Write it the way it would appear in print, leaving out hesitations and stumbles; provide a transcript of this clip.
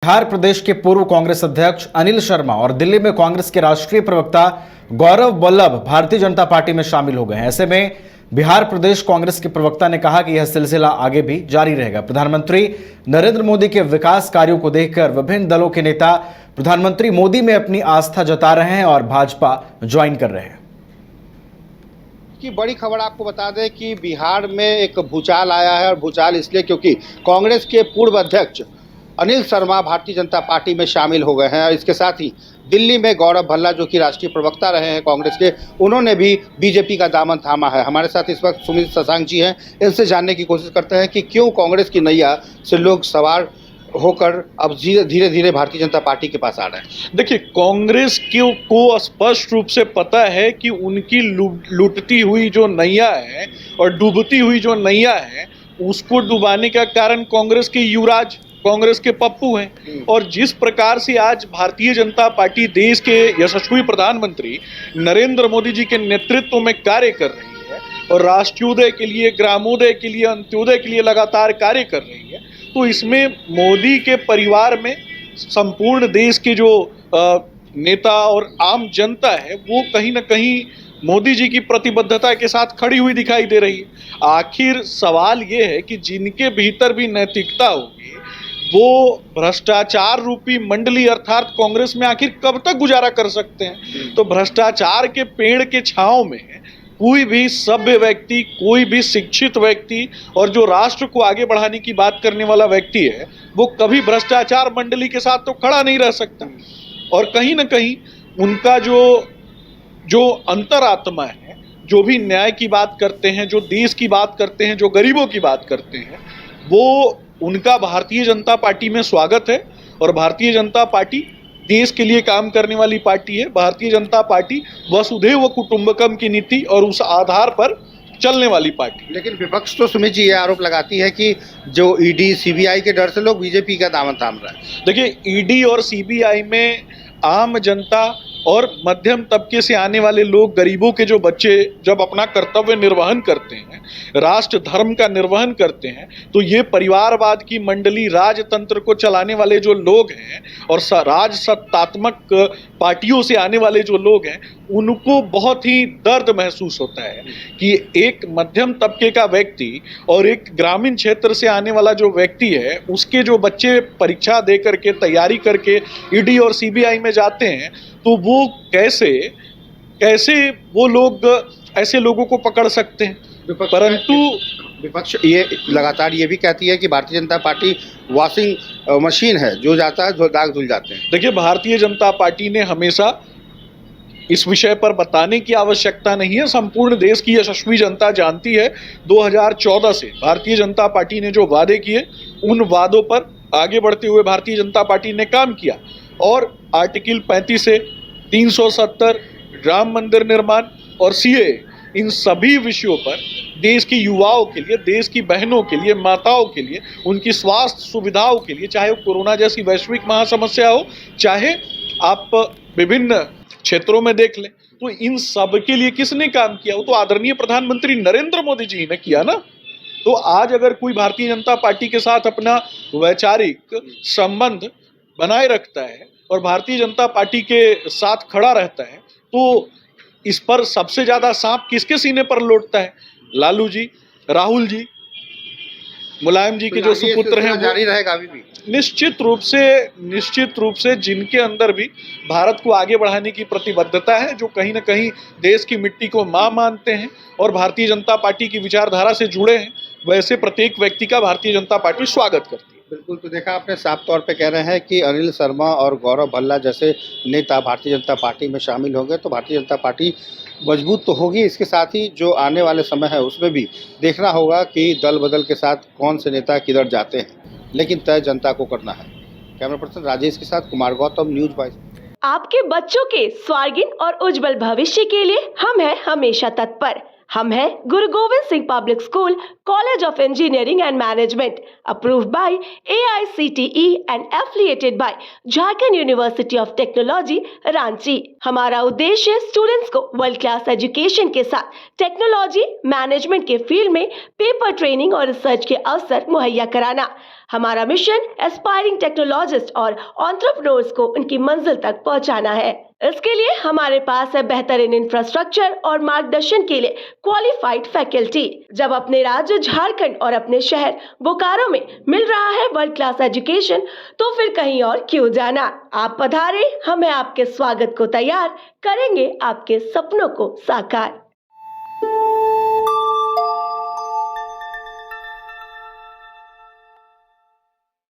बिहार प्रदेश के पूर्व कांग्रेस अध्यक्ष अनिल शर्मा और दिल्ली में कांग्रेस के राष्ट्रीय प्रवक्ता गौरव वल्लभ भारतीय जनता पार्टी में शामिल हो गए हैं। ऐसे में बिहार प्रदेश कांग्रेस के प्रवक्ता ने कहा कि यह सिलसिला आगे भी जारी रहेगा। प्रधानमंत्री नरेंद्र मोदी के विकास कार्यों को देखकर विभिन्न दलों के नेता प्रधानमंत्री मोदी में अपनी आस्था जता रहे हैं और भाजपा ज्वाइन कर रहे हैं। की बड़ी खबर आपको बता दें कि बिहार में एक भूचाल आया है, और भूचाल इसलिए क्योंकि कांग्रेस के पूर्व अध्यक्ष अनिल शर्मा भारतीय जनता पार्टी में शामिल हो गए हैं। और इसके साथ ही दिल्ली में गौरव भल्ला, जो कि राष्ट्रीय प्रवक्ता रहे हैं कांग्रेस के, उन्होंने भी बीजेपी का दामन थामा है। हमारे साथ इस वक्त सुमित शशांक जी हैं। इनसे जानने की कोशिश करते हैं कि क्यों कांग्रेस की नैया से लोग सवार होकर अब धीरे धीरे भारतीय जनता पार्टी के पास आ रहे हैं। देखिए, कांग्रेस को स्पष्ट रूप से पता है कि उनकी लुटती हुई जो नैया है और डूबती हुई जो नैया है, उसको डुबाने का कारण कांग्रेस के युवराज, कांग्रेस के पप्पू हैं। और जिस प्रकार से आज भारतीय जनता पार्टी देश के यशस्वी प्रधानमंत्री नरेंद्र मोदी जी के नेतृत्व में कार्य कर रही है और राष्ट्रोदय के लिए, ग्रामोदय के लिए, अंत्योदय के लिए लगातार कार्य कर रही है, तो इसमें मोदी के परिवार में संपूर्ण देश के जो नेता और आम जनता है, वो कहीं ना कहीं मोदी जी की प्रतिबद्धता के साथ खड़ी हुई दिखाई दे रही है। आखिर सवाल ये है कि जिनके भीतर भी नैतिकता होगी, वो भ्रष्टाचार रूपी मंडली अर्थात कांग्रेस में आखिर कब तक गुजारा कर सकते हैं। तो भ्रष्टाचार के पेड़ के छांव में कोई भी सभ्य व्यक्ति, कोई भी शिक्षित व्यक्ति और जो राष्ट्र को आगे बढ़ाने की बात करने वाला व्यक्ति है, वो कभी भ्रष्टाचार मंडली के साथ तो खड़ा नहीं रह सकता। और कहीं ना कहीं उनका जो अंतरात्मा है, जो भी न्याय की बात करते हैं, जो देश की बात करते हैं, जो गरीबों की बात करते हैं, वो उनका भारतीय जनता पार्टी में स्वागत है। और भारतीय जनता पार्टी देश के लिए काम करने वाली पार्टी है। भारतीय जनता पार्टी वसुधैव कुटुंबकम की नीति और उस आधार पर चलने वाली पार्टी। लेकिन विपक्ष तो सुमित जी ये आरोप लगाती है कि जो ईडी सीबीआई के डर से लोग बीजेपी का दामन थाम रहा है। देखिए, ईडी और सीबीआई में आम जनता और मध्यम तबके से आने वाले लोग, गरीबों के जो बच्चे जब अपना कर्तव्य निर्वहन करते हैं, राष्ट्र धर्म का निर्वहन करते हैं, तो ये परिवारवाद की मंडली, राजतंत्र को चलाने वाले जो लोग हैं और राज सत्तात्मक पार्टियों से आने वाले जो लोग हैं, उनको बहुत ही दर्द महसूस होता है कि एक मध्यम तबके का व्यक्ति और एक ग्रामीण क्षेत्र से आने वाला जो व्यक्ति है, उसके जो बच्चे परीक्षा दे करके, तैयारी करके ईडी और सीबीआई में जाते हैं, तो वो कैसे वो लोग ऐसे लोगों को पकड़ सकते हैं। परंतु विपक्ष ये लगातार ये भी कहती है कि Bharatiya Janata party washing machine है, जो जाता है दाग धुल जाते हैं। देखिए, भारतीय जनता पार्टी ने हमेशा इस विषय पर बताने की आवश्यकता नहीं है। संपूर्ण देश की यशस्वी जनता जानती है 2014 से भारतीय जनता पार्टी ने जो वादे किए, उन वादों पर आगे बढ़ते हुए भारतीय जनता पार्टी ने काम किया। और आर्टिकल 35 से 370, राम मंदिर निर्माण और सीएए, इन सभी विषयों पर देश की युवाओं के लिए, देश की बहनों के लिए, माताओं के लिए, उनकी स्वास्थ्य सुविधाओं के लिए, चाहे वो कोरोना जैसी वैश्विक महासमस्या हो, चाहे आप विभिन्न क्षेत्रों में देख लें, तो इन सब के लिए किसने काम किया? वो तो आदरणीय प्रधानमंत्री नरेंद्र मोदी जी ने किया ना। तो आज अगर कोई भारतीय जनता पार्टी के साथ अपना वैचारिक संबंध बनाए रखता है और भारतीय जनता पार्टी के साथ खड़ा रहता है, तो इस पर सबसे ज्यादा सांप किसके सीने पर लौटता है? लालू जी, राहुल जी, मुलायम जी के जो सुपुत्र हैं, जारी रहेगा अभी भी। निश्चित रूप से जिनके अंदर भी भारत को आगे बढ़ाने की प्रतिबद्धता है, जो कहीं ना कहीं देश की मिट्टी को मां मानते हैं और भारतीय जनता पार्टी की विचारधारा से जुड़े हैं, वैसे प्रत्येक व्यक्ति का भारतीय जनता पार्टी स्वागत करती है। बिल्कुल, तो देखा आपने, साफ तौर पे कह रहे हैं कि अनिल शर्मा और गौरव भल्ला जैसे नेता भारतीय जनता पार्टी में शामिल हो गए तो भारतीय जनता पार्टी मजबूत तो होगी। इसके साथ ही जो आने वाले समय है उसमें भी देखना होगा कि दल बदल के साथ कौन से नेता किधर जाते हैं, लेकिन तय जनता को करना है। कैमरा पर्सन राजेश के साथ कुमार गौतम, न्यूज़ 22। आपके बच्चों के स्वार्गिन और उज्जवल भविष्य के लिए हम हैं हमेशा तत्पर। हम हैं Guru Gobind Singh public school, college of engineering and management, approved by AICTE and affiliated by Jharkhand university of technology Ranchi. हमारा उद्देश्य स्टूडेंट्स को वर्ल्ड क्लास एजुकेशन के साथ टेक्नोलॉजी मैनेजमेंट के फील्ड में पेपर ट्रेनिंग और रिसर्च के अवसर मुहैया कराना। हमारा मिशन एस्पायरिंग टेक्नोलॉजिस्ट और एंटरप्रेन्योर्स को उनकी मंजिल तक पहुंचाना है। इसके लिए हमारे पास है बेहतरीन इंफ्रास्ट्रक्चर और मार्गदर्शन के लिए क्वालिफाइड फैकल्टी। जब अपने राज्य झारखंड और अपने शहर बोकारो में मिल रहा है वर्ल्ड क्लास एजुकेशन, तो फिर कहीं और क्यों जाना। आप पधारे, हम हैं आपके स्वागत को तैयार, करेंगे आपके सपनों को साकार।